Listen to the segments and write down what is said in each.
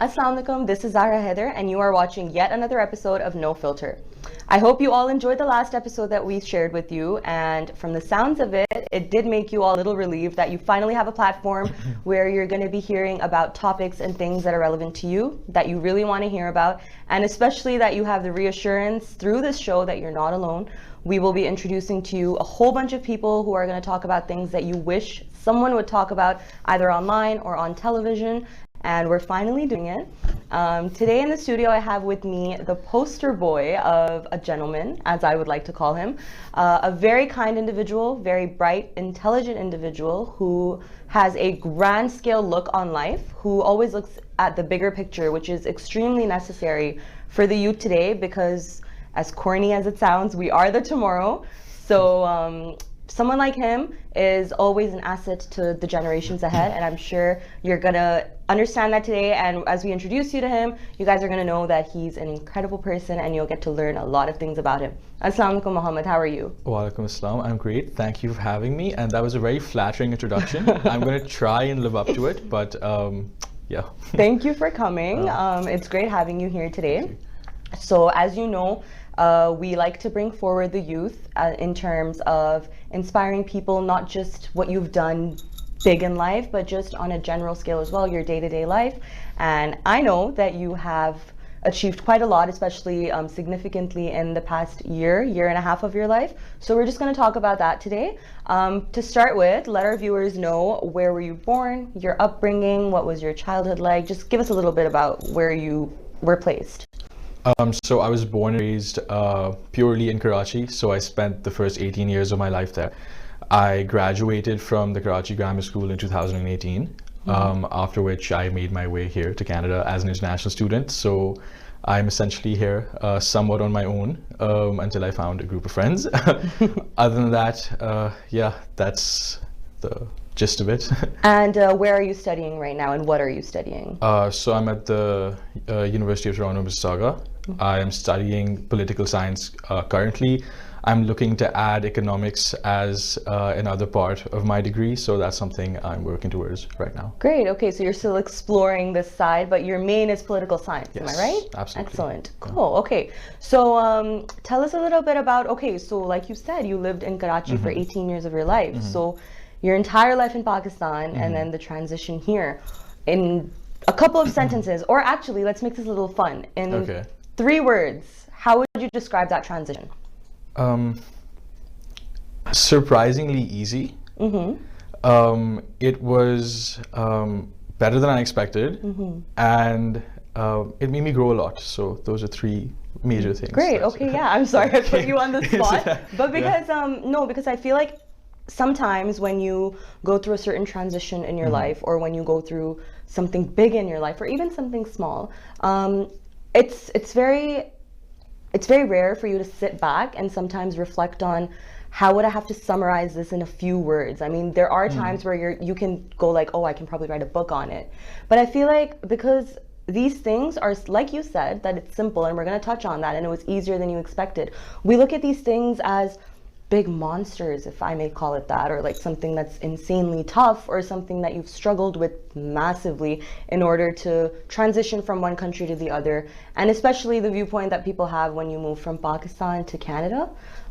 Assalamu alaikum, this is Zahra Heather and you are watching yet another episode of No Filter. I hope you all enjoyed the last episode that we shared with you, and from the sounds of it, it did make you all a little relieved that you finally have a platform where you're going to be hearing about topics and things that are relevant to you, that you really want to hear about, and especially that you have the reassurance through this show that you're not alone. We will be introducing to you a whole bunch of people who are going to talk about things that you wish someone would talk about either online or on television, and we're finally doing it. Today in the studio I have with me the poster boy of a gentleman, as I would like to call him, a very kind individual, very bright, intelligent individual who has a grand scale look on life, who always looks at the bigger picture, which is extremely necessary for the youth today because, as corny as it sounds, we are the tomorrow. So someone like him is always an asset to the generations ahead, and I'm sure you're gonna understand that today. And as we introduce you to him, you guys are gonna know that he's an incredible person and you'll get to learn a lot of things about him. Assalamu alaikum, Muhammad, how are you? Wa alaikum assalam, I'm great. Thank you for having me, and that was a very flattering introduction. I'm gonna try and live up to it, but yeah. Thank you for coming. It's great having you here today. So as you know, we like to bring forward the youth in terms of inspiring people, not just what you've done big in life, but just on a general scale as well, your day-to-day life. And I know that you have achieved quite a lot, especially significantly in the past year and a half of your life. So we're just going to talk about that today. To start with, let our viewers know, where were you born, your upbringing, what was your childhood like? Just give us a little bit about where you were placed. So I was born and raised purely in Karachi, so I spent the first 18 years of my life there. I graduated from the Karachi Grammar School in 2018, after which I made my way here to Canada as an international student. So I'm essentially here somewhat on my own until I found a group of friends. Other than that, yeah, that's the gist of it. And where are you studying right now, and what are you studying? So I'm at the University of Toronto, Mississauga. I am studying political science currently. I'm looking to add economics as another part of my degree, so that's something I'm working towards right now. Great. Okay, so you're still exploring this side, but your main is political science. Yes, am I right? absolutely. Excellent. Cool. Okay. So tell us a little bit about, okay, so like you said, you lived in Karachi for 18 years of your life. So your entire life in Pakistan and then the transition here. In a couple of sentences, or actually, let's make this a little fun. In 3 words, how would you describe that transition? Surprisingly easy. It was better than I expected, and it made me grow a lot. So those are 3 major things. Great. Okay. Yeah. I'm sorry I put you on the spot, but because no, because I feel like sometimes when you go through a certain transition in your life, or when you go through something big in your life, or even something small, it's very rare for you to sit back and sometimes reflect on, how would I have to summarize this in a few words? I mean, there are times where you can go like, oh, I can probably write a book on it. But I feel like because these things are, like you said, that it's simple, and we're going to touch on that, and it was easier than you expected. We look at these things as big monsters, if I may call it that, or like something that's insanely tough, or something that you've struggled with massively in order to transition from one country to the other, and especially the viewpoint that people have when you move from Pakistan to Canada.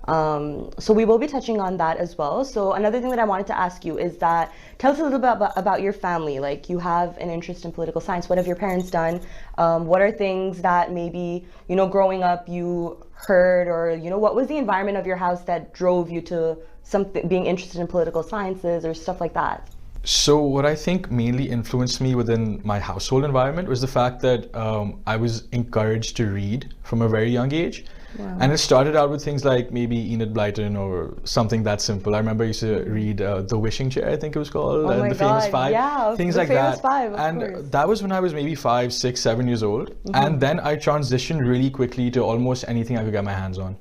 So we will be touching on that as well. So another thing that I wanted to ask you is that, tell us a little bit about your family. Like, you have an interest in political science. What have your parents done? What are things that maybe, you know, growing up you heard, or, you know, what was the environment of your house that drove you to something, being interested in political sciences or stuff like that? So what I think mainly influenced me within my household environment was the fact that I was encouraged to read from a very young age. Wow. And it started out with things like maybe Enid Blyton or something that simple. I remember I used to read The Wishing Chair, I think it was called, oh and The Famous Five, yeah, things the like Famous that. Five, of and course. That was when I was maybe 5, 6, 7 years old. And then I transitioned really quickly to almost anything I could get my hands on.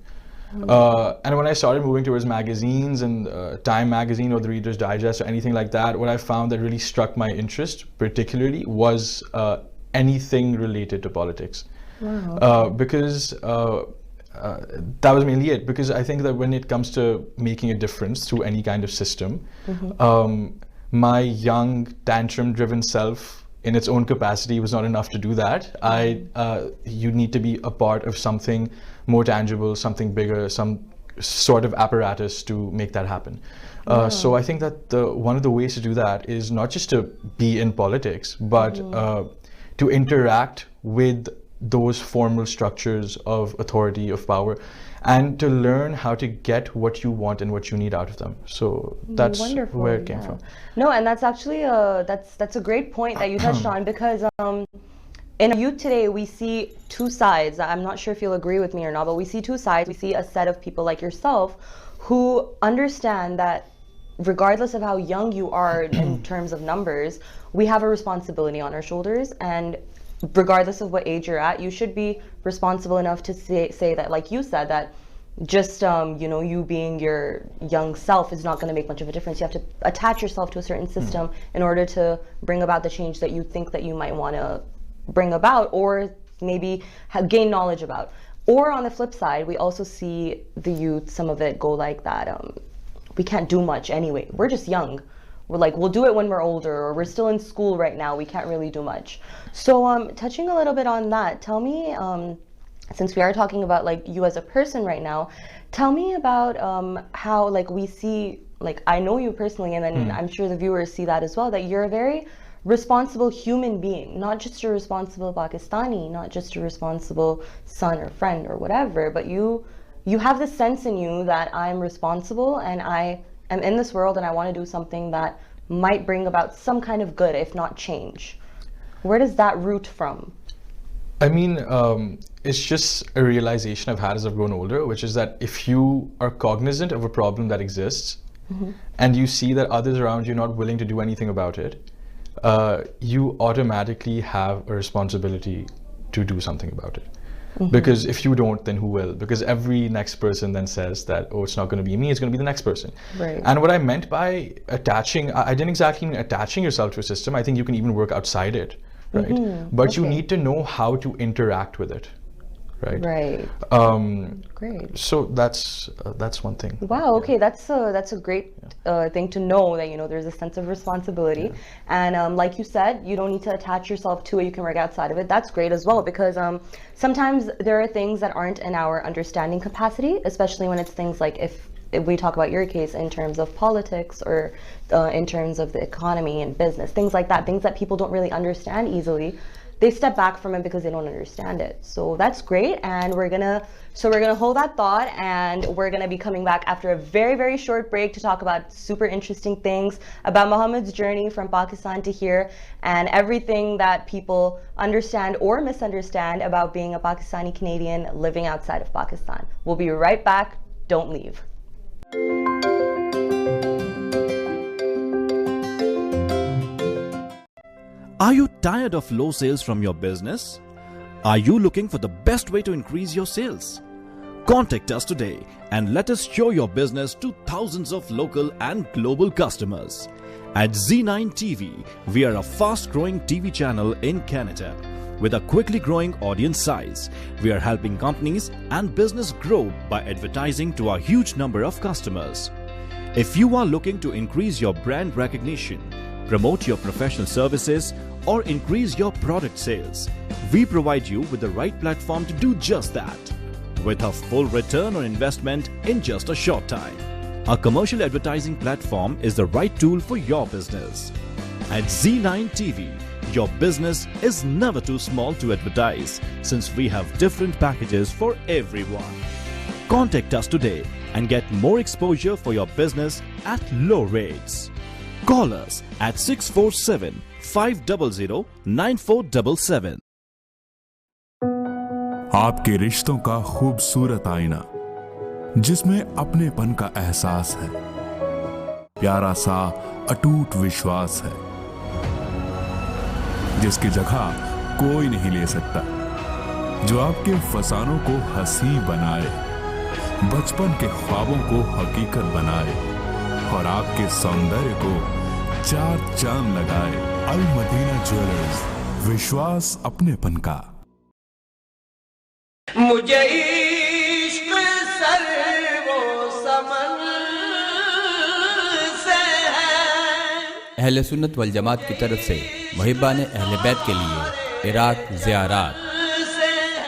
And when I started moving towards magazines and Time magazine or the Reader's Digest or anything like that, what I found that really struck my interest particularly was anything related to politics. Wow. Because that was mainly it, because I think that when it comes to making a difference through any kind of system, my young tantrum driven self in its own capacity was not enough to do that. You need to be a part of something more tangible, something bigger, some sort of apparatus to make that happen. So I think that one of the ways to do that is not just to be in politics, but to interact with those formal structures of authority, of power, and to learn how to get what you want and what you need out of them. So that's Wonderful, where it came from. No, and that's actually that's a great point that you touched on, because in youth today we see two sides. I'm not sure if you'll agree with me or not, but we see two sides. We see a set of people like yourself who understand that regardless of how young you are in terms of numbers, we have a responsibility on our shoulders, and regardless of what age you're at, you should be responsible enough to say that, like you said, that just you being your young self is not going to make much of a difference. You have to attach yourself to a certain system in order to bring about the change that you think that you might want to bring about, or maybe gain knowledge about. Or on the flip side, we also see the youth, some of it go like that, we can't do much anyway, we're just young. We're like, we'll do it when we're older, or we're still in school right now, we can't really do much. So touching a little bit on that, tell me, since we are talking about like you as a person right now, tell me about how, like, we see, like, I know you personally, and then I'm sure the viewers see that as well, that you're a very responsible human being, not just a responsible Pakistani, not just a responsible son or friend or whatever, but you have this sense in you that I'm responsible and I am in this world and I want to do something that might bring about some kind of good, if not change. Where does that root from? I mean, it's just a realization I've had as I've grown older, which is that if you are cognizant of a problem that exists and you see that others around you are not willing to do anything about it, you automatically have a responsibility to do something about it. Because if you don't, then who will? Because every next person then says that, oh, it's not going to be me, it's going to be the next person. Right. And what I meant by attaching, I didn't exactly mean attaching yourself to a system. I think you can even work outside it, right? But you need to know how to interact with it, right? Right. Great. So that's one thing. Wow. Okay, that's a great thing to know, that there's a sense of responsibility, and like you said, you don't need to attach yourself to it. You can work outside of it. That's great as well, because sometimes there are things that aren't in our understanding capacity, especially when it's things like if we talk about your case in terms of politics or in terms of the economy and business, things like that, things that people don't really understand easily. They step back from it because they don't understand it. So that's great, and we're gonna hold that thought, and we're gonna be coming back after a very, very short break to talk about super interesting things about Muhammad's journey from Pakistan to here, and everything that people understand or misunderstand about being a Pakistani Canadian living outside of Pakistan. We'll be right back. Don't leave. Are you tired of low sales from your business? Are you looking for the best way to increase your sales? Contact us today and let us show your business to thousands of local and global customers. At Z9 TV, we are a fast-growing TV channel in Canada. With a quickly growing audience size, we are helping companies and business grow by advertising to a huge number of customers. If you are looking to increase your brand recognition, promote your professional services, or increase your product sales, we provide you with the right platform to do just that, with a full return on investment in just a short time. A commercial advertising platform is the right tool for your business. At Z9 TV, your business is never too small to advertise, since we have different packages for everyone. Contact us today and get more exposure for your business at low rates. Call us at 647-500-9477. आपके रिश्तों का खूबसूरत आईना, जिसमें अपनेपन का एहसास है, प्यारा सा अटूट विश्वास है, जिसकी जगह कोई नहीं ले सकता, जो आपके फसानों को हंसी बनाए, बचपन के ख्वाबों को हकीकत बनाए और आपके सौंदर्य को चार चांद लगाए। अल मदीना ज्वेलर्स, विश्वास अपनेपन का। मुझे इश्क सर्वो समन से है, अहले सुन्नत वल जमात की तरफ से मुहिब्बान अहले बैत के लिए इराक ज़ियारात,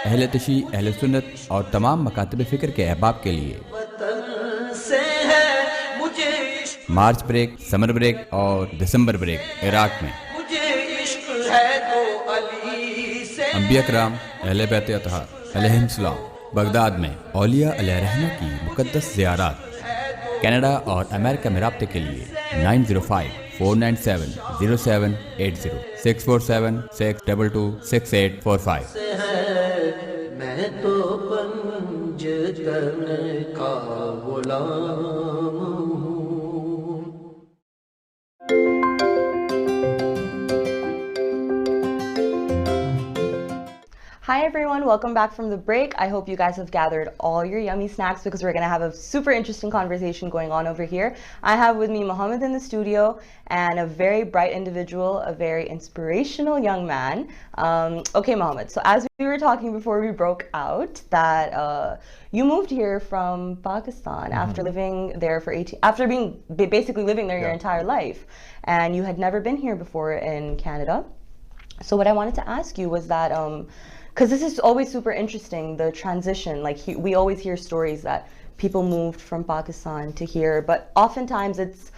अहले तशी अहले सुन्नत और तमाम मकातब फ़िक्र के अहबाब के लिए मार्च ब्रेक, समर ब्रेक और दिसंबर ब्रेक इराक में, अंबिया कराम अहले बैत अतहार अलैहिस्सलाम बगदाद में औलिया अलैहिर्रहमा की मुक़द्दस ज़ियारात, कनाडा और अमेरिका में राब्ते के लिए 905-497-0780 647-622-6845। मैं तो पंजतन का गुलाम हूँ। Hi everyone, welcome back from the break. I hope you guys have gathered all your yummy snacks because we're going to have a super interesting conversation going on over here. I have with me Mohammed in the studio and a very bright individual, a very inspirational young man. Okay, Mohammed, so as we were talking before we broke out that you moved here from Pakistan after living there for after being basically living there your entire life, and you had never been here before in Canada. So what I wanted to ask you was that because this is always super interesting, the transition. Like we always hear stories that people moved from Pakistan to here, but oftentimes it's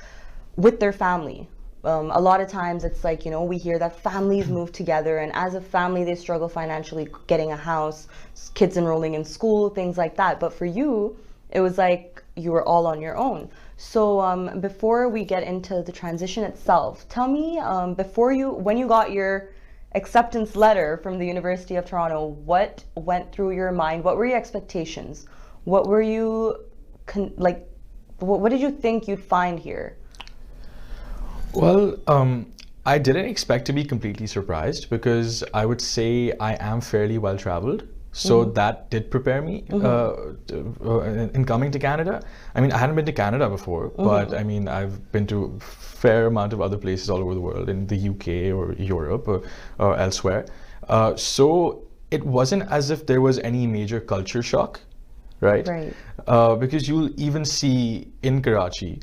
with their family. A lot of times it's like, you know, we hear that families move together and as a family they struggle financially getting a house, kids enrolling in school, things like that. But for you, it was like you were all on your own. So before we get into the transition itself, tell me when you got your acceptance letter from the University of Toronto, what went through your mind? What were your expectations? What were you what did you think you'd find here? Well, I didn't expect to be completely surprised because I would say I am fairly well traveled. So that did prepare me in coming to Canada. I mean, I hadn't been to Canada before, but I mean, I've been to a fair amount of other places all over the world, in the UK or Europe or elsewhere. So it wasn't as if there was any major culture shock, right? Right. Because you'll even see in Karachi,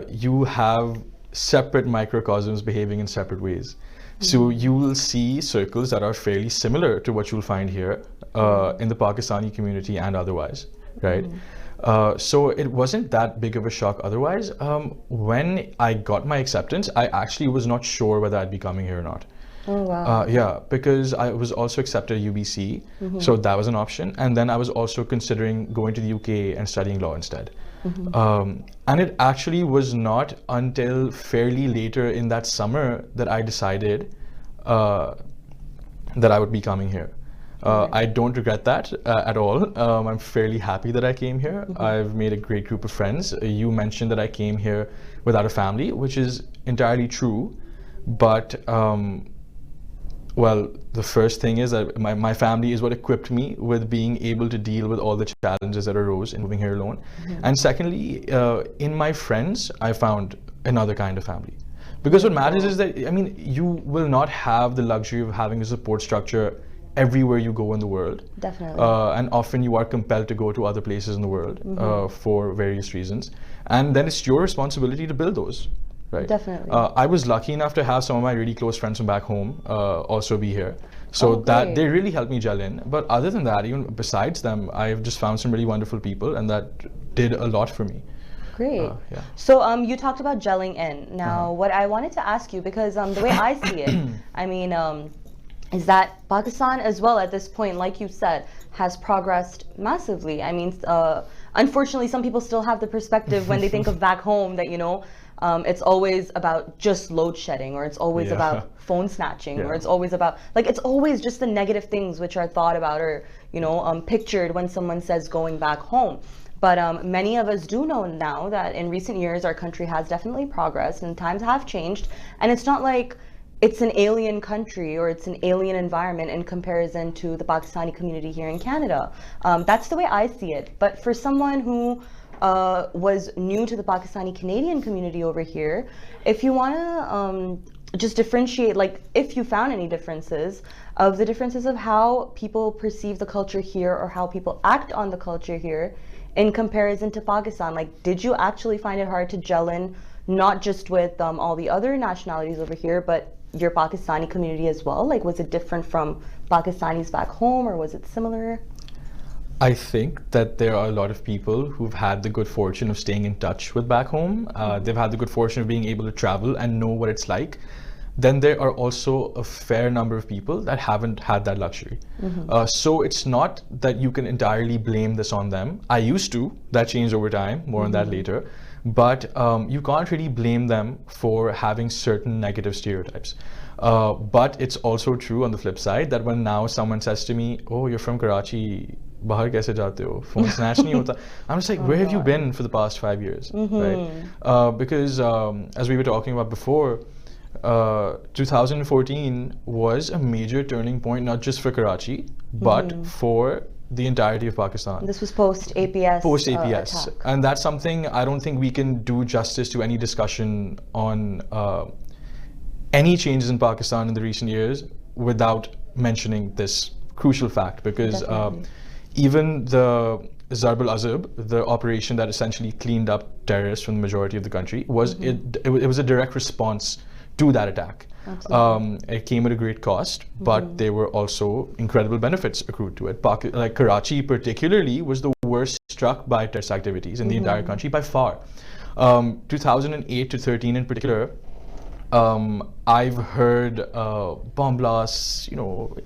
you have separate microcosms behaving in separate ways. So you will see circles that are fairly similar to what you'll find here in the Pakistani community and otherwise, right? So it wasn't that big of a shock otherwise. When I got my acceptance, I actually was not sure whether I'd be coming here or not. Oh, wow. Yeah, because I was also accepted at UBC, so that was an option. And then I was also considering going to the UK and studying law instead. And it actually was not until fairly later in that summer that I decided that I would be coming here. I don't regret that at all. I'm fairly happy that I came here. I've made a great group of friends. You mentioned that I came here without a family, which is entirely true. But well, the first thing is that my family is what equipped me with being able to deal with all the challenges that arose in moving here alone. And secondly, in my friends, I found another kind of family. Because what matters is that, I mean, you will not have the luxury of having a support structure everywhere you go in the world. Definitely. And often you are compelled to go to other places in the world for various reasons. And then it's your responsibility to build those. Right. Definitely. I was lucky enough to have some of my really close friends from back home also be here. So that they really helped me gel in. But other than that, even besides them, I've just found some really wonderful people and that did a lot for me. Great. Yeah. So you talked about gelling in. Now, what I wanted to ask you, because the way I see it, I mean, is that Pakistan as well at this point, like you said, has progressed massively. I mean, unfortunately, some people still have the perspective when they think of back home that, you know, it's always about just load shedding, or it's always about phone snatching, or it's always about, like, it's always just the negative things which are thought about or, you know, pictured when someone says going back home. But many of us do know now that in recent years our country has definitely progressed and times have changed, and it's not like it's an alien country or it's an alien environment in comparison to the Pakistani community here in Canada. That's the way I see it. But for someone who was new to the Pakistani Canadian community over here, if you want to just differentiate, like if you found any differences of how people perceive the culture here or how people act on the culture here in comparison to Pakistan, like did you actually find it hard to gel in not just with all the other nationalities over here, but your Pakistani community as well? Like, was it different from Pakistanis back home, or was it similar? I think that there are a lot of people who've had the good fortune of staying in touch with back home. They've had the good fortune of being able to travel and know what it's like. Then there are also a fair number of people that haven't had that luxury. So it's not that you can entirely blame this on them. I used to. That changed over time. More on that later. But you can't really blame them for having certain negative stereotypes. But it's also true on the flip side that when now someone says to me, "Oh, you're from Karachi, bahar kaise jaate ho? Phone snatch nahi hota?" I'm just like, where have you been for the past 5 years, right? Because as we were talking about before, 2014 was a major turning point, not just for Karachi, but for the entirety of Pakistan. This was post APS. Post APS, attack. and that's something I don't think we can do justice to any discussion on any changes in Pakistan in the recent years without mentioning this crucial fact, because even the Zarb al-Azab, the operation that essentially cleaned up terrorists from the majority of the country, was it was a direct response to that attack. It came at a great cost, but there were also incredible benefits accrued to it. Like Karachi particularly was the worst struck by terrorist activities in the entire country by far. 2008 to 13 in particular, I've heard bomb blasts,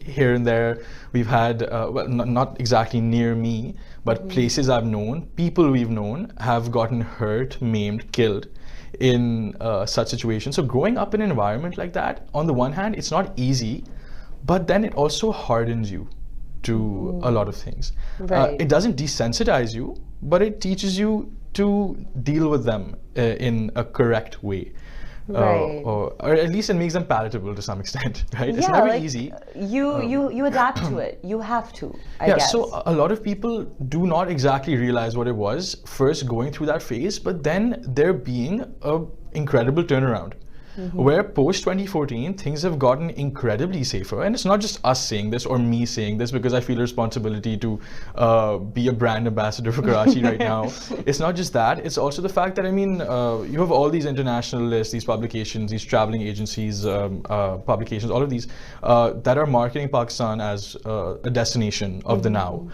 here and there. We've had, well, not exactly near me, but places I've known, people we've known have gotten hurt, maimed, killed in such situations. So growing up in an environment like that, on the one hand, it's not easy, but then it also hardens you to a lot of things. Right. It doesn't desensitize you, but it teaches you to deal with them in a correct way. Right. Or at least it makes them palatable to some extent, right? It's Yeah, never like, easy. You adapt to it. You have to, I guess. So a lot of people do not exactly realize what it was first going through that phase, but then there being a incredible turnaround. Where post 2014 things have gotten incredibly safer, and it's not just us saying this or me saying this because I feel a responsibility to be a brand ambassador for Karachi right now. It's not just that, it's also the fact that you have all these international lists, these publications, these traveling agencies, publications, all of these that are marketing Pakistan as a destination of the now.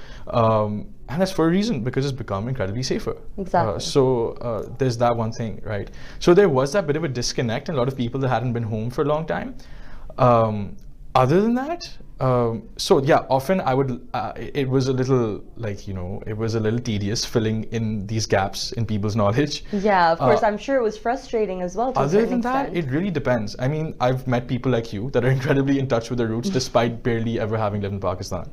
And that's for a reason, because it's become incredibly safer. Exactly. So there's that one thing, right? So there was that bit of a disconnect, and a lot of people that hadn't been home for a long time. Other than that, so yeah, often I would, it was a little like, it was a little tedious filling in these gaps in people's knowledge. Yeah, of course, I'm sure it was frustrating as well to a Other certain than that, extent. it really depends. I mean, I've met people like you that are incredibly in touch with their roots despite barely ever having lived in Pakistan.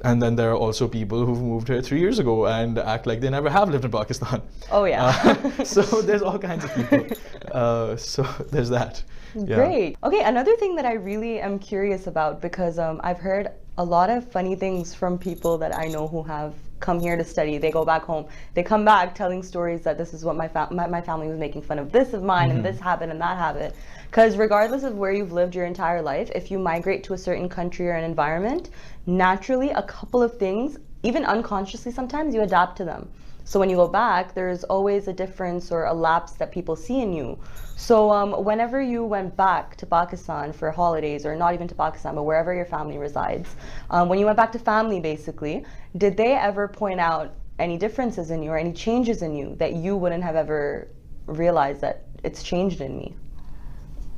And then there are also people who've moved here 3 years ago and act like they never have lived in Pakistan. Oh yeah. So there's all kinds of people. So there's that. Yeah. Great. Okay, another thing that I really am curious about, because I've heard a lot of funny things from people that I know who have come here to study. They go back home, they come back telling stories that this is what my family was making fun of this of mine, and this habit and that habit. Because regardless of where you've lived your entire life, if you migrate to a certain country or an environment, naturally a couple of things, even unconsciously sometimes, you adapt to them. So when you go back, there's always a difference or a lapse that people see in you. So whenever you went back to Pakistan for holidays, or not even to Pakistan, but wherever your family resides, when you went back to family basically, did they ever point out any differences in you or any changes in you that you wouldn't have ever realized that it's changed in me?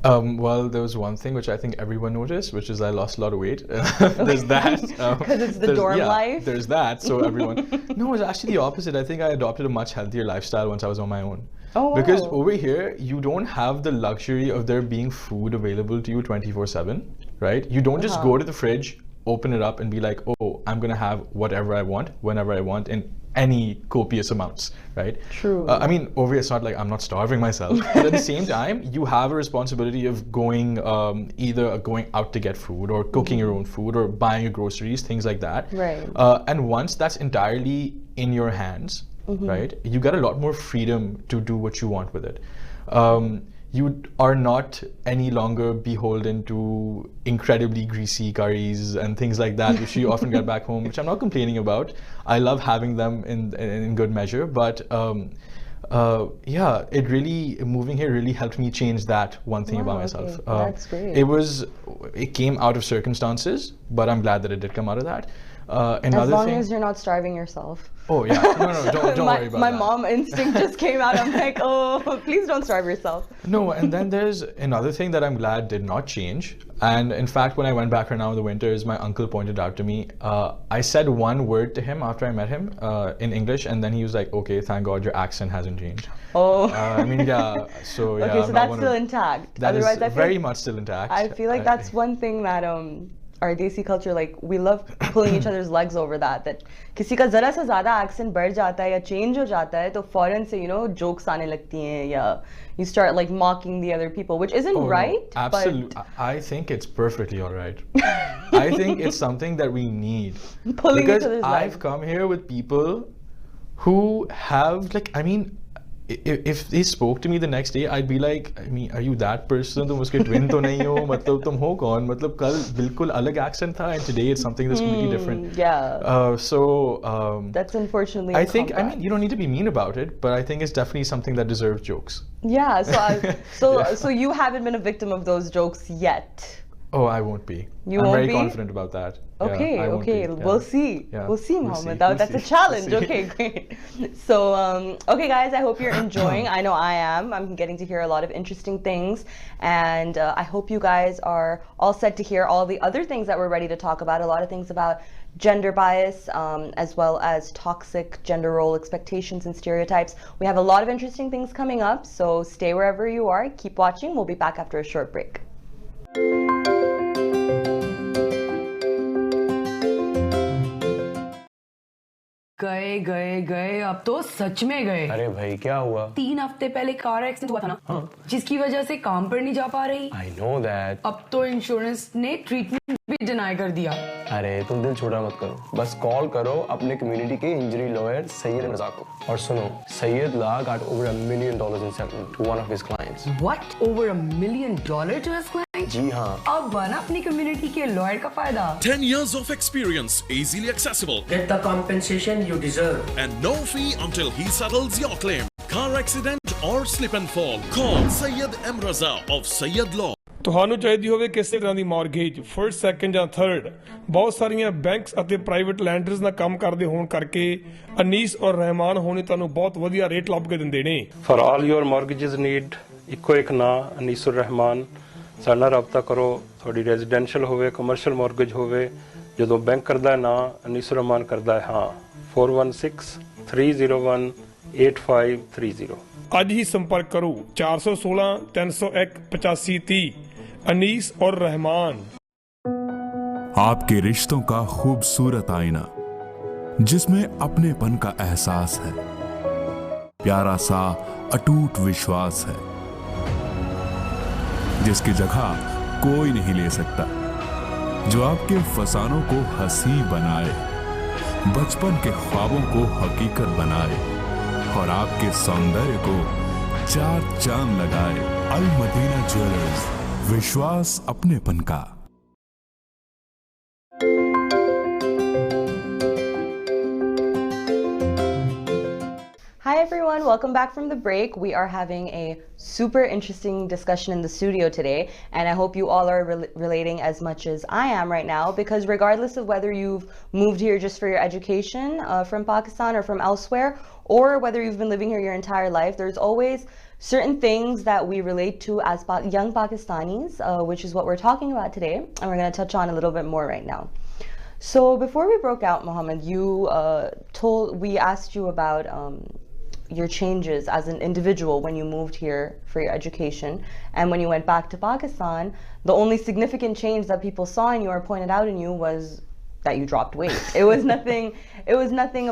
Well, there was one thing which I think everyone noticed, which is I lost a lot of weight. There's that. Because it's the dorm life? There's that. So everyone... No, it's actually the opposite. I think I adopted a much healthier lifestyle once I was on my own. Oh, wow. Because over here, you don't have the luxury of there being food available to you 24/7, right? You don't just go to the fridge, open it up and be like, oh, I'm going to have whatever I want, whenever I want, in any copious amounts, right? True. I mean, over here, it's not like I'm not starving myself. But at the same time, you have a responsibility of going, either going out to get food or cooking your own food or buying your groceries, things like that. Right. And once that's entirely in your hands, right, you get a lot more freedom to do what you want with it. You are not any longer beholden to incredibly greasy curries and things like that, which you often get back home, which I'm not complaining about. I love having them in good measure, but yeah, it really, moving here really helped me change that one thing about Wow, myself. okay. That's great. It came out of circumstances, but I'm glad that it did come out of that. As Another long thing, as you're not starving yourself. oh yeah, no, don't my, worry about my that. mom instinct just came out. I'm like, oh, please don't starve yourself. No, and then there's another thing that I'm glad did not change. And in fact, when I went back right now in the winters, my uncle pointed out to me, I said one word to him after I met him in English, and then he was like, okay, thank God your accent hasn't changed. Oh. I mean, yeah, so yeah. Okay, so I'm not that's one still of- intact. That is Otherwise, I feel very like, much still intact. I feel like that's one thing that our Desi culture, like, we love pulling each other's legs over that. That किसी का जरा सा ज़्यादा accent बढ़ जाता है या change हो जाता है तो फौरन से, you know, jokes आने लगती हैं या you start like mocking the other people, which isn't Oh, no, right. absolutely. I think it's perfectly all right. I think it's something that we need. Pulling each Because other's I've legs. come here with people who have, like, I mean, if they spoke to me the next day, I'd be like, I mean, are you that person? तुम उसके twin तो नहीं हो? मतलब तुम हो कौन? मतलब कल बिल्कुल अलग accent था, and today it's something that's completely different. Yeah. That's unfortunately. I a think, I comeback. mean, you don't need to be mean about it, but I think it's definitely something that deserves jokes. Yeah. So you haven't been a victim of those jokes yet. Oh, I won't be. You I'm won't very be? confident about that. Yeah, Okay, I won't okay, be, yeah. we'll see. Yeah, We'll see, we'll Mohammed. see, we'll That's a see, challenge. we'll see. Okay, great. So, okay, guys, I hope you're enjoying. I know I am. I'm getting to hear a lot of interesting things, and I hope you guys are all set to hear all the other things that we're ready to talk about. A lot of things about gender bias, as well as toxic gender role expectations and stereotypes. We have a lot of interesting things coming up, so stay wherever you are. Keep watching. We'll be back after a short break. गए गए गए अब तो सच में गए। अरे भाई क्या हुआ? 3 हफ्ते पहले कार एक्सीडेंट हुआ था ना, जिसकी वजह से काम पर नहीं जा पा रही। I know that. अब तो इंश्योरेंस ने ट्रीटमेंट भी डिनाई कर दिया। अरे तुम दिल छोटा मत करो, बस कॉल करो अपने कम्युनिटी के इंजरी लॉयर सैयद मिर्जा को। और सुनो, सैयद ला got over $1 million in settlement to one of his clients. What? Over $1 million to his client? जी हाँ। अब बना अपनी कम्युनिटी के लॉयर का फायदा। 10 years of experience, easily accessible, Get the compensation you deserve. and no fee until he settles your claim. Car accident or slip and fall. Call Syed M. Raza of Syed Law. ਤੁਹਾਨੂੰ ਚਾਹੀਦੀ ਹੋਵੇ ਕਿਸੇ ਤਰ੍ਹਾਂ ਦੀ mortgage first second ਜਾਂ third ਬਹੁਤ ਸਾਰੀਆਂ banks ਅਤੇ private lenders ਨਾਲ ਕੰਮ ਕਰਦੇ ਹੋਣ ਕਰਕੇ ਅਨੀਸ ਔਰ ਰਹਿਮਾਨ ਹੋਣੀ ਤੁਹਾਨੂੰ ਬਹੁਤ ਵਧੀਆ ਰੇਟ ਲੱਭ ਕੇ ਦਿੰਦੇ ਨੇ ਫॉर ਆਲ ਯੋਰ ਮਾਰਗੇजेस ਨੀਡ ਇੱਕੋ ਇੱਕ ਨਾਂ ਅਨੀਸੁਰ ਰਹਿਮਾਨ ਸਾਡੇ ਨਾਲ ਰਾਬਤਾ ਕਰੋ ਤੁਹਾਡੀ ਰੈਜ਼ੀਡੈਂਸ਼ੀਅਲ ਹੋਵੇ ਕਮਰਸ਼ੀਅਲ ਮਾਰਗੇਜ ਹੋਵੇ ਜਦੋਂ ਬੈਂਕ ਕਰਦਾ ਨਾਂ ਅਨੀਸੁਰ ਰਹਿਮਾਨ ਕਰਦਾ ਹੈ ਹਾਂ 4163018530 ਅੱਜ ਹੀ ਸੰਪਰਕ ਕਰੋ 416 301 8530 अनीस और रहमान। आपके रिश्तों का खूबसूरत आईना जिसमें अपनेपन का एहसास है, प्यारा सा अटूट विश्वास है, जिसकी जगह कोई नहीं ले सकता, जो आपके फसानों को हंसी बनाए, बचपन के ख्वाबों को हकीकत बनाए और आपके सौंदर्य को चार चांद लगाए। अल मदीना ज्वेलर्स, विश्वास अपनेपन का। Hi everyone, welcome back from the break. We are having a super interesting discussion in the studio today, and I hope you all are relating as much as I am right now, because regardless of whether you've moved here just for your education from Pakistan or from elsewhere, or whether you've been living here your entire life, there's always certain things that we relate to as young Pakistanis, which is what we're talking about today, and we're going to touch on a little bit more right now. So before we broke out, Mohammed, we asked you about your changes as an individual when you moved here for your education, and when you went back to Pakistan, the only significant change that people saw in you or pointed out in you was that you dropped weight. It was nothing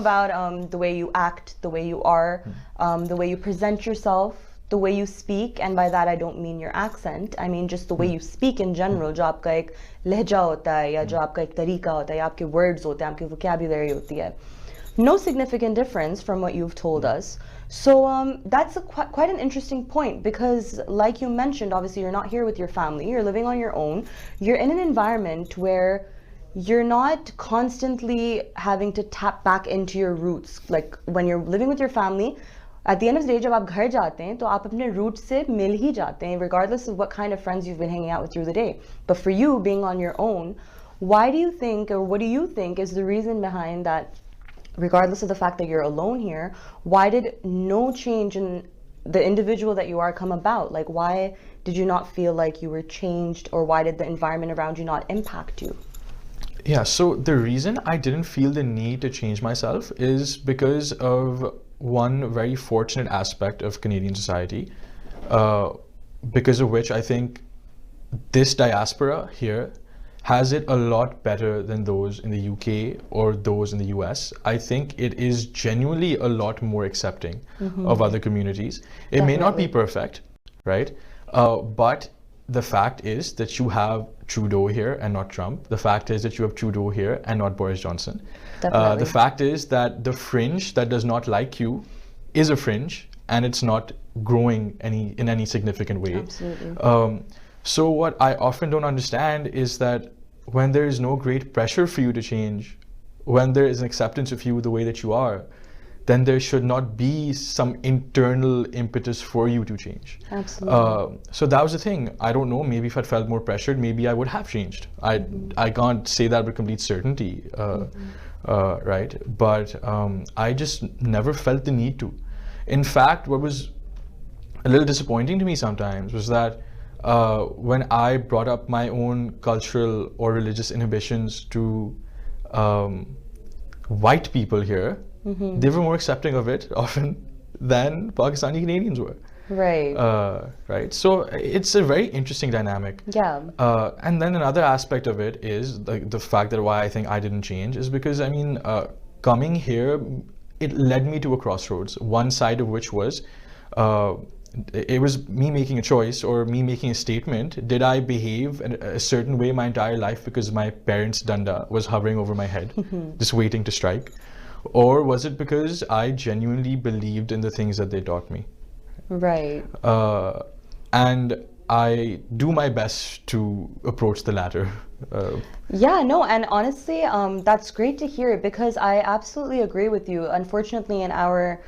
about the way you act, the way you are, the way you present yourself, the way you speak, and by that I don't mean your accent, I mean just the way you speak in general. जो आपका एक लहजा होता है या जो आपका एक तरीका होता है या आपके words होते हैं, आपकी vocabulary होती है. No significant difference from what you've told us. So that's quite an interesting point, because like you mentioned, obviously you're not here with your family, you're living on your own, you're in an environment where you're not constantly having to tap back into your roots. Like when you're living with your family, at the end of the day जब आप घर जाते हैं तो आप अपने roots से मिल ही जाते हैं, regardless of what kind of friends you've been hanging out with through the day. But for you being on your own, why do you think, or what do you think is the reason behind that, regardless of the fact that you're alone here, why did no change in the individual that you are come about? Like, why did you not feel like you were changed, or why did the environment around you not impact you? Yeah, so the reason I didn't feel the need to change myself is because of one very fortunate aspect of Canadian society, because of which I think this diaspora here has it a lot better than those in the UK or those in the US. I think it is genuinely a lot more accepting of other communities. It may not be perfect, right? But the fact is that you have Trudeau here and not Trump. The fact is that you have Trudeau here and not Boris Johnson. The fact is that the fringe that does not like you is a fringe, and it's not growing in any significant way. Absolutely. So what I often don't understand is that when there is no great pressure for you to change, when there is an acceptance of you the way that you are, then there should not be some internal impetus for you to change. Absolutely. So that was the thing. I don't know, maybe if I'd felt more pressured, maybe I would have changed. I can't say that with complete certainty, right? But I just never felt the need to. In fact, what was a little disappointing to me sometimes was that when I brought up my own cultural or religious inhibitions to white people here, they were more accepting of it often than Pakistani Canadians were. Right. Right. So it's a very interesting dynamic. Yeah. And then another aspect of it is the fact that why I think I didn't change is because, I mean, coming here, it led me to a crossroads, one side of which was it was me making a choice or me making a statement. Did I behave in a certain way my entire life because my parents' danda was hovering over my head, just waiting to strike? Or was it because I genuinely believed in the things that they taught me? Right. And I do my best to approach the latter. Yeah, no, and honestly, that's great to hear, because I absolutely agree with you. Unfortunately, in our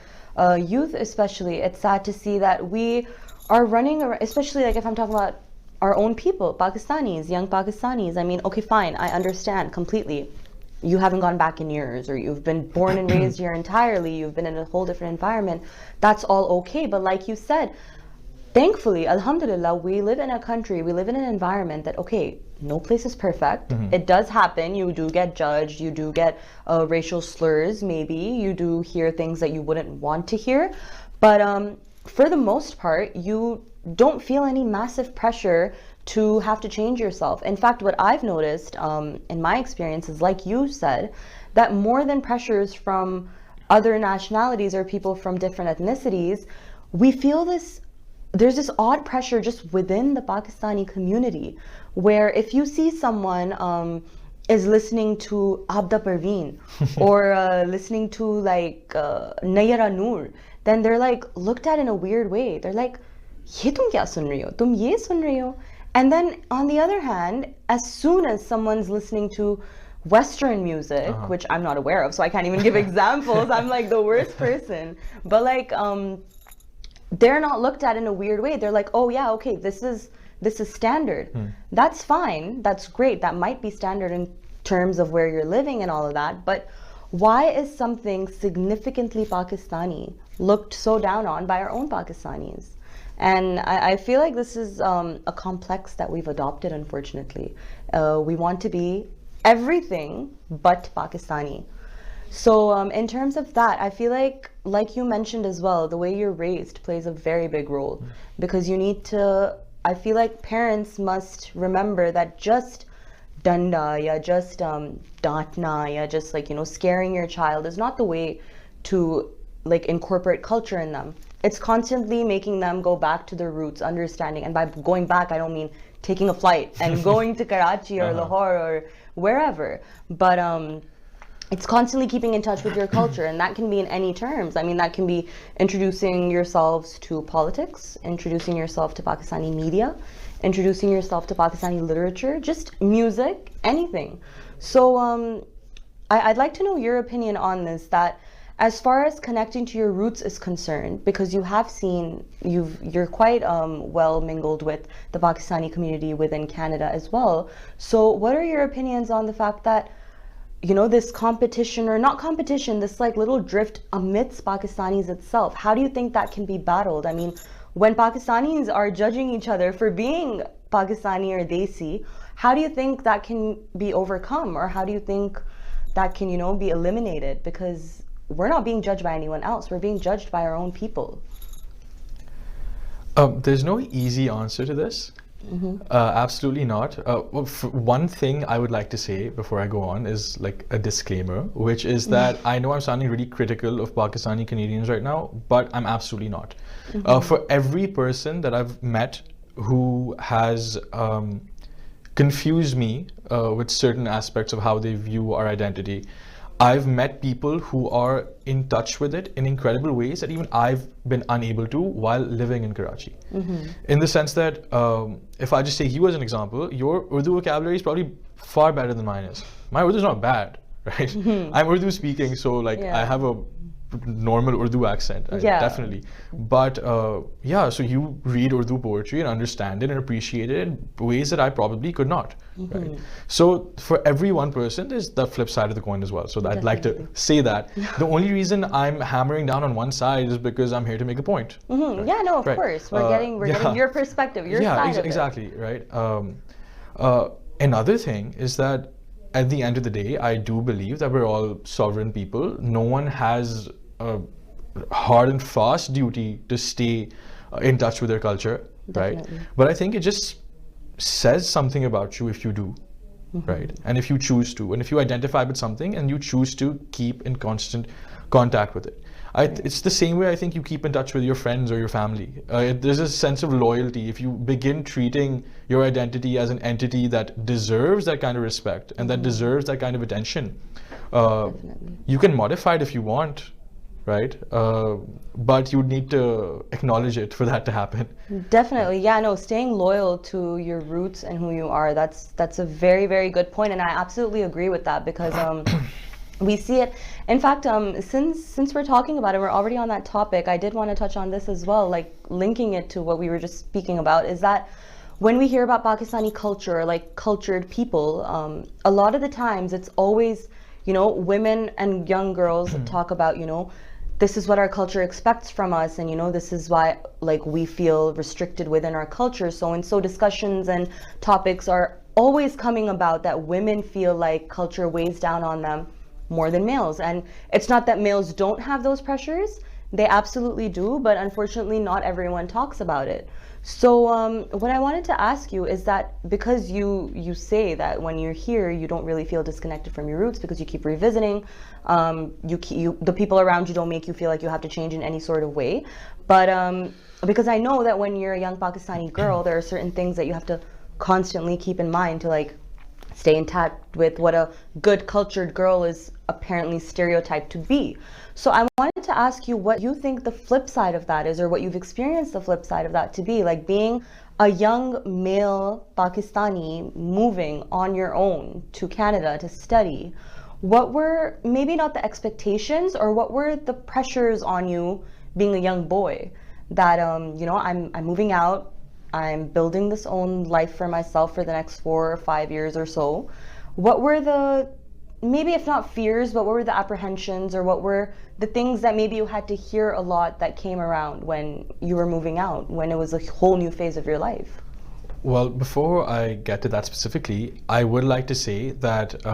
youth especially, it's sad to see that we are running around, especially like if I'm talking about our own people, Pakistanis, young Pakistanis. I mean, okay, fine, I understand completely. You haven't gone back in years, or you've been born and raised here entirely, you've been in a whole different environment. That's all okay, but like you said, thankfully, alhamdulillah, we live in a country, we live in an environment that, okay, no place is perfect. It does happen. You do get judged. You do get racial slurs, maybe. You do hear things that you wouldn't want to hear. But for the most part, you don't feel any massive pressure to have to change yourself. In fact, what I've noticed in my experience is, like you said, that more than pressures from other nationalities or people from different ethnicities, we feel this, there's this odd pressure just within the Pakistani community, where if you see someone is listening to Abda Parveen or listening to like Nayara Noor, then they're like looked at in a weird way. They're like, ye tum kya sun rahi ho? Tum ye sun rahi ho? And then on the other hand, as soon as someone's listening to Western music, which I'm not aware of, so I can't even give examples, I'm like the worst person, but like they're not looked at in a weird way. They're like, oh yeah, okay, this is standard. That's fine, that's great, that might be standard in terms of where you're living and all of that, but why is something significantly Pakistani looked so down on by our own Pakistanis? And I feel like this is a complex that we've adopted, unfortunately. We want to be everything but Pakistani. So in terms of that, I feel like you mentioned as well, the way you're raised plays a very big role, because you need to, I feel like parents must remember that just danda, ya just daatna, ya just like, you know, scaring your child is not the way to like incorporate culture in them. It's constantly making them go back to their roots, understanding, and by going back, I don't mean taking a flight and going to Karachi or Lahore or wherever, but it's constantly keeping in touch with your culture, and that can be in any terms. I mean, that can be introducing yourselves to politics, introducing yourself to Pakistani media, introducing yourself to Pakistani literature, just music, anything. So I'd like to know your opinion on this, that as far as connecting to your roots is concerned, because you have seen, you're quite well mingled with the Pakistani community within Canada as well. So what are your opinions on the fact that, you know, this competition, or not competition, this like little drift amidst Pakistanis itself, how do you think that can be battled? I mean, when Pakistanis are judging each other for being Pakistani or Desi, how do you think that can be overcome, or how do you think that can, you know, be eliminated? Because we're not being judged by anyone else. We're being judged by our own people. There's no easy answer to this. Absolutely not. Well, one thing I would like to say before I go on is like a disclaimer, which is that I know I'm sounding really critical of Pakistani Canadians right now, but I'm absolutely not. For every person that I've met who has confused me with certain aspects of how they view our identity, I've met people who are in touch with it in incredible ways that even I've been unable to while living in Karachi. In the sense that if I just take you as an example, your Urdu vocabulary is probably far better than mine is. My Urdu is not bad, right? I'm Urdu speaking, so like I have a normal Urdu accent, definitely. But yeah, so you read Urdu poetry and understand it and appreciate it in ways that I probably could not. Right? So for every one person, there's the flip side of the coin as well. So I'd like to say that. The only reason I'm hammering down on one side is because I'm here to make a point. Right? Yeah, no, of course. We're getting your perspective, your side of it. Exactly, right? Another thing is that at the end of the day, I do believe that we're all sovereign people. No one has a hard and fast duty to stay in touch with their culture, right? But I think it just says something about you if you do, right? And if you choose to, and if you identify with something and you choose to keep in constant contact with it. It's the same way I think you keep in touch with your friends or your family. There's a sense of loyalty. If you begin treating your identity as an entity that deserves that kind of respect and that deserves that kind of attention, you can modify it if you want, right? But you need to acknowledge it for that to happen. Definitely, yeah, no, staying loyal to your roots and who you are, that's a very, very good point, and I absolutely agree with that, because we see it. In fact, since we're talking about it, we're already on that topic, I did want to touch on this as well, like linking it to what we were just speaking about, is that when we hear about Pakistani culture, like cultured people, a lot of the times it's always, you know, women and young girls talk about, you know, this is what our culture expects from us, and you know, this is why like we feel restricted within our culture. So discussions and topics are always coming about that women feel like culture weighs down on them more than males. And it's not that males don't have those pressures, they absolutely do, but unfortunately not everyone talks about it. So what I wanted to ask you is that, because you say that when you're here you don't really feel disconnected from your roots because you keep revisiting, the people around you don't make you feel like you have to change in any sort of way, but because I know that when you're a young Pakistani girl, there are certain things that you have to constantly keep in mind to like stay intact with what a good cultured girl is apparently stereotyped to be. So I wanted to ask you what you think the flip side of that is, or what you've experienced the flip side of that to be, like being a young male Pakistani moving on your own to Canada to study. What were maybe not the expectations, or what were the pressures on you being a young boy that you know, I'm moving out, I'm building this own life for myself for the next 4 or 5 years or so. What were the, maybe if not fears, but what were the apprehensions, or what were the things that maybe you had to hear a lot that came around when you were moving out, when it was a whole new phase of your life? Well, before I get to that specifically, I would like to say that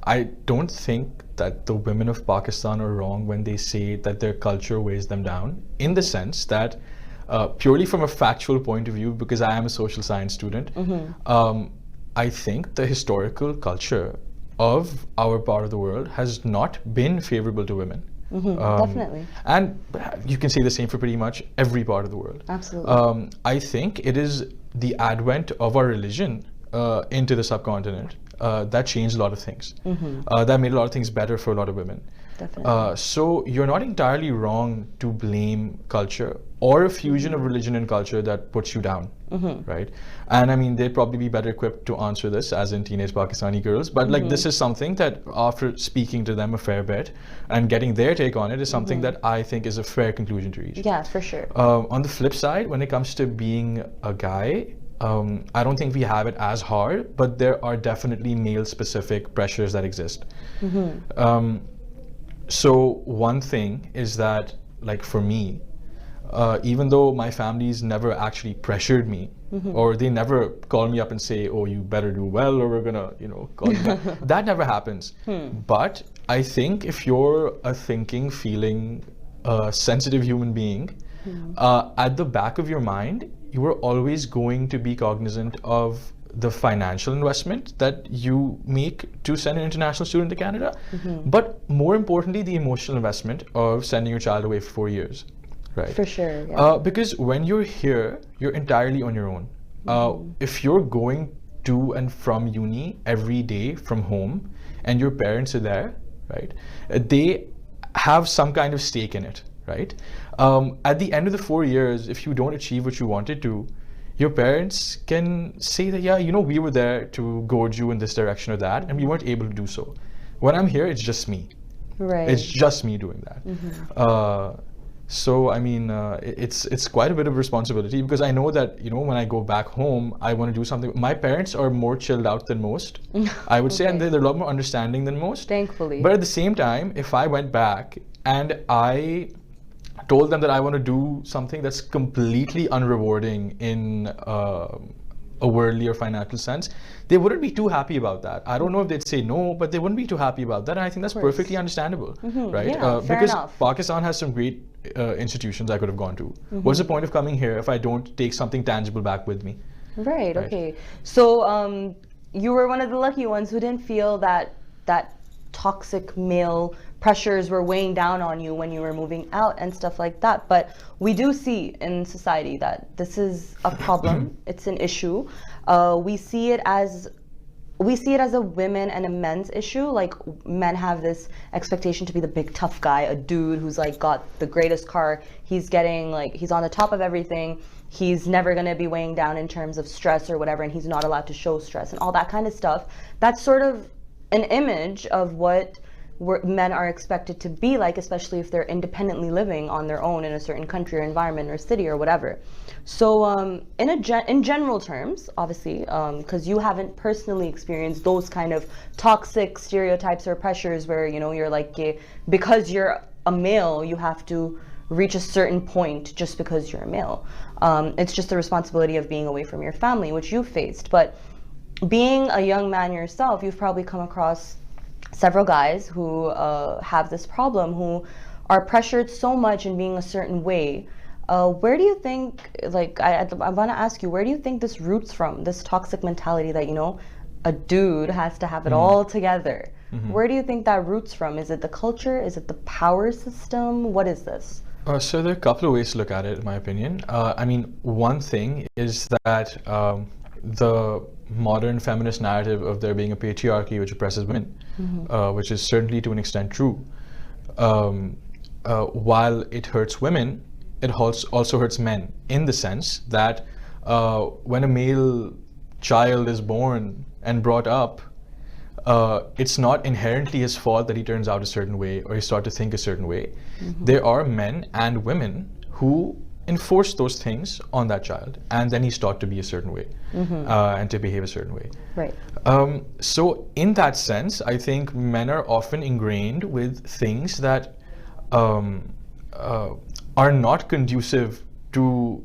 I don't think that the women of Pakistan are wrong when they say that their culture weighs them down, in the sense that purely from a factual point of view, because I am a social science student, I think the historical culture of our part of the world has not been favorable to women. Definitely. And you can say the same for pretty much every part of the world. Absolutely. I think it is the advent of our religion into the subcontinent that changed a lot of things. That made a lot of things better for a lot of women. Definitely. So you're not entirely wrong to blame culture. or a fusion of religion and culture that puts you down, right? And I mean, they'd probably be better equipped to answer this, as in teenage Pakistani girls. But like, this is something that, after speaking to them a fair bit and getting their take on it, is something that I think is a fair conclusion to reach. Yeah, for sure. On the flip side, when it comes to being a guy, I don't think we have it as hard, but there are definitely male-specific pressures that exist. So one thing is that, like, for me, even though my family's never actually pressured me, or they never call me up and say, oh, you better do well, or we're gonna, you know, call you back. That never happens. But I think if you're a thinking, feeling, sensitive human being, at the back of your mind, you are always going to be cognizant of the financial investment that you make to send an international student to Canada, but more importantly, the emotional investment of sending your child away for 4 years. Right. For sure. Yeah. Because when you're here, you're entirely on your own. If you're going to and from uni every day from home, and your parents are there, right? They have some kind of stake in it, right? At the end of the 4 years, if you don't achieve what you wanted to, your parents can say that, yeah, you know, we were there to goad you in this direction or that, and we weren't able to do so. When I'm here, it's just me. Right. It's just me doing that. So I mean, it's quite a bit of responsibility, because I know that, you know, when I go back home, I want to do something. My parents are more chilled out than most, I would say, and they're a lot more understanding than most. Thankfully. But at the same time, if I went back and I told them that I want to do something that's completely unrewarding in a worldly or financial sense, they wouldn't be too happy about that. I don't know if they'd say no, but they wouldn't be too happy about that, and I think that's perfectly understandable, right? Yeah, fair because enough. Pakistan has some great institutions I could have gone to. What's the point of coming here if I don't take something tangible back with me? Right. Okay. So you were one of the lucky ones who didn't feel that toxic male pressures were weighing down on you when you were moving out and stuff like that. But we do see in society that this is a problem. It's an issue. We see it as a women and a men's issue. Like, men have this expectation to be the big tough guy, a dude who's like got the greatest car. He's getting, like, he's on the top of everything. He's never going to be weighing down in terms of stress or whatever, and he's not allowed to show stress and all that kind of stuff. That's sort of an image of what men are expected to be like, especially if they're independently living on their own in a certain country or environment or city or whatever. So in general terms, obviously, because you haven't personally experienced those kind of toxic stereotypes or pressures where, you know, you're like, because you're a male, you have to reach a certain point just because you're a male. It's just the responsibility of being away from your family, which you faced. But being a young man yourself, you've probably come across several guys who have this problem, who are pressured so much in being a certain way. Where do you think, like, I want to ask you, where do you think this roots from, this toxic mentality that, you know, a dude has to have it all together? Where do you think that roots from? Is it the culture? Is it the power system? What is this? So there are a couple of ways to look at it, in my opinion. I mean, one thing is that the modern feminist narrative of there being a patriarchy which oppresses women, which is certainly to an extent true. While it hurts women, it also hurts men, in the sense that when a male child is born and brought up, it's not inherently his fault that he turns out a certain way or he starts to think a certain way. There are men and women who enforce those things on that child, and then he's taught to be a certain way and to behave a certain way. Right. So in that sense, I think men are often ingrained with things that are not conducive to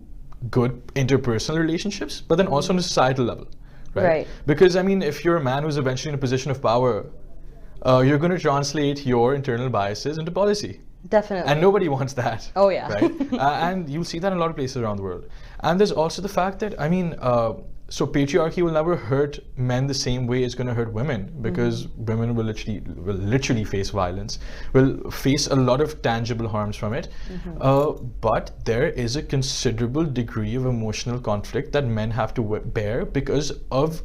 good interpersonal relationships, but then also on a societal level. Right? Because I mean, if you're a man who's eventually in a position of power, you're going to translate your internal biases into policy. Definitely. And nobody wants that. Oh yeah. Right? And you'll see that in a lot of places around the world. And there's also the fact that, I mean, so patriarchy will never hurt men the same way it's going to hurt women, because women will literally face violence, will face a lot of tangible harms from it. But there is a considerable degree of emotional conflict that men have to bear because of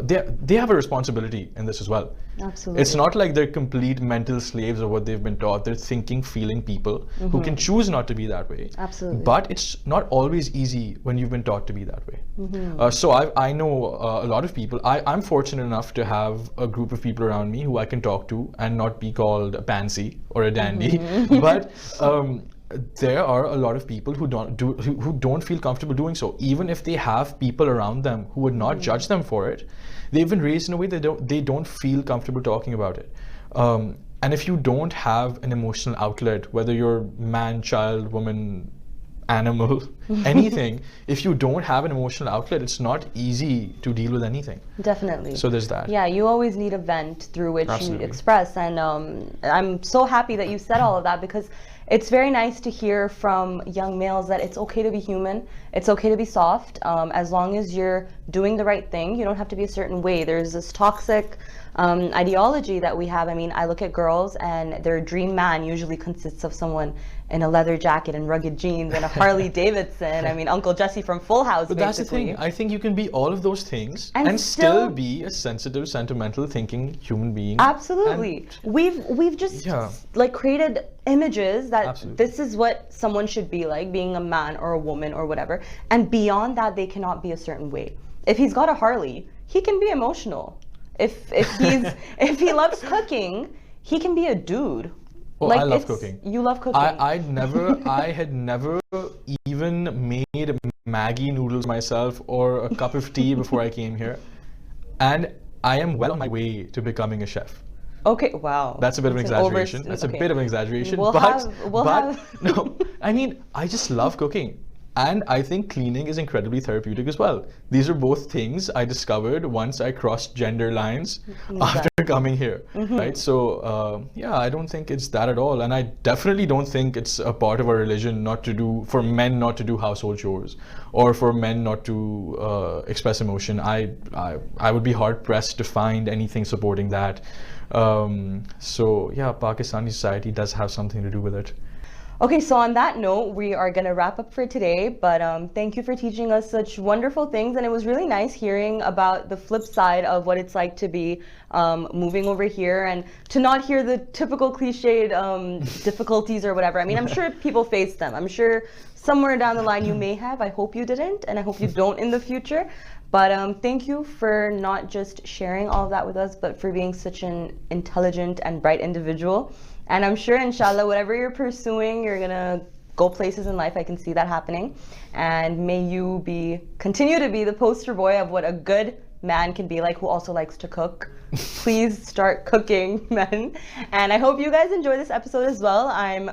they have a responsibility in this as well. Absolutely. It's not like they're complete mental slaves of what they've been taught. They're thinking, feeling people who can choose not to be that way. Absolutely. But it's not always easy when you've been taught to be that way. So I know a lot of people. I'm fortunate enough to have a group of people around me who I can talk to and not be called a pansy or a dandy. But there are a lot of people who don't feel comfortable doing so, even if they have people around them who would not judge them for it. They've been raised in a way they don't feel comfortable talking about it. And if you don't have an emotional outlet, whether you're man, child, woman, animal, anything, if you don't have an emotional outlet, it's not easy to deal with anything. Definitely. So there's that. Yeah, you always need a vent through which Absolutely. you express. And I'm so happy that you said all of that, because it's very nice to hear from young males that it's okay to be human. It's okay to be soft. As long as you're doing the right thing, you don't have to be a certain way. There's this toxic ideology that we have. I mean, I look at girls and their dream man usually consists of someone in a leather jacket and rugged jeans and a Harley Davidson. I mean, Uncle Jesse from Full House, But basically. that's the thing. I think you can be all of those things and still be a sensitive, sentimental, thinking human being. Absolutely. We've just like created images that this is what someone should be like, being a man or a woman or whatever. And beyond that, they cannot be a certain way. If he's got a Harley, he can be emotional. If he loves cooking, he can be a dude. Oh, like, I love cooking. You love cooking. I had never even made Maggi noodles myself or a cup of tea before I came here. And I am well on my way to becoming a chef. Okay, wow. That's a bit of an exaggeration. That's a bit of an exaggeration. No, I mean, I just love cooking. And I think cleaning is incredibly therapeutic as well. These are both things I discovered once I crossed gender lines after coming here, right? So yeah, I don't think it's that at all. And I definitely don't think it's a part of our religion for men not to do household chores or for men not to express emotion. I would be hard pressed to find anything supporting that. So yeah, Pakistani society does have something to do with it. Okay, so on that note, we are going to wrap up for today, but thank you for teaching us such wonderful things, and it was really nice hearing about the flip side of what it's like to be moving over here and to not hear the typical cliched difficulties or whatever. I mean, I'm sure people face them. I'm sure somewhere down the line you may have. I hope you didn't, and I hope you don't in the future. But thank you for not just sharing all of that with us, but for being such an intelligent and bright individual. And I'm sure, inshallah, whatever you're pursuing, you're gonna go places in life. I can see that happening. And may you continue to be the poster boy of what a good man can be like, who also likes to cook. Please start cooking, men. And I hope you guys enjoy this episode as well. I'm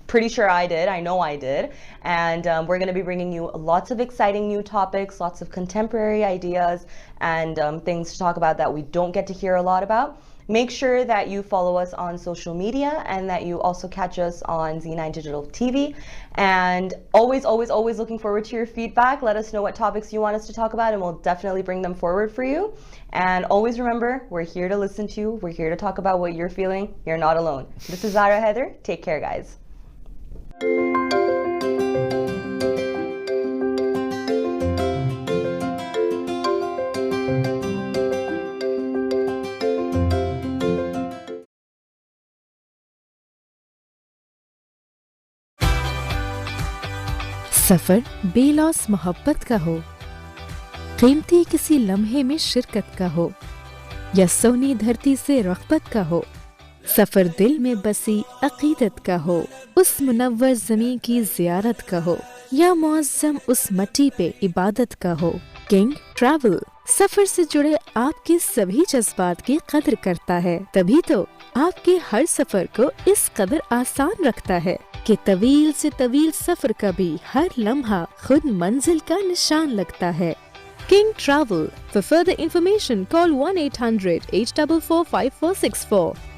pretty sure I did. I know I did. And we're going to be bringing you lots of exciting new topics, lots of contemporary ideas, and things to talk about that we don't get to hear a lot about. Make sure that you follow us on social media and that you also catch us on Z9 Digital TV. And always, always, always looking forward to your feedback. Let us know what topics you want us to talk about, and we'll definitely bring them forward for you. And always remember, we're here to listen to you. We're here to talk about what you're feeling. You're not alone. This is Zara Heather. Take care, guys. सफ़र बेलौस मोहब्बत का हो, कीमती किसी लम्हे में शिरकत का हो, या सोनी धरती से रग़बत का हो, सफ़र दिल में बसी अक़ीदत का हो, उस मुनव्वर ज़मीं की ज़ियारत का हो, या मुअज़्ज़म उस मट्टी पे इबादत का हो। किंग ट्रैवल सफ़र से जुड़े आपके सभी जज्बात की कदर करता है, तभी तो आपके हर सफ़र को इस कदर आसान रखता है कि तवील से तवील सफ़र का भी हर लम्हा खुद मंजिल का निशान लगता है। King Travel. For further information, call 1-800-844-5464.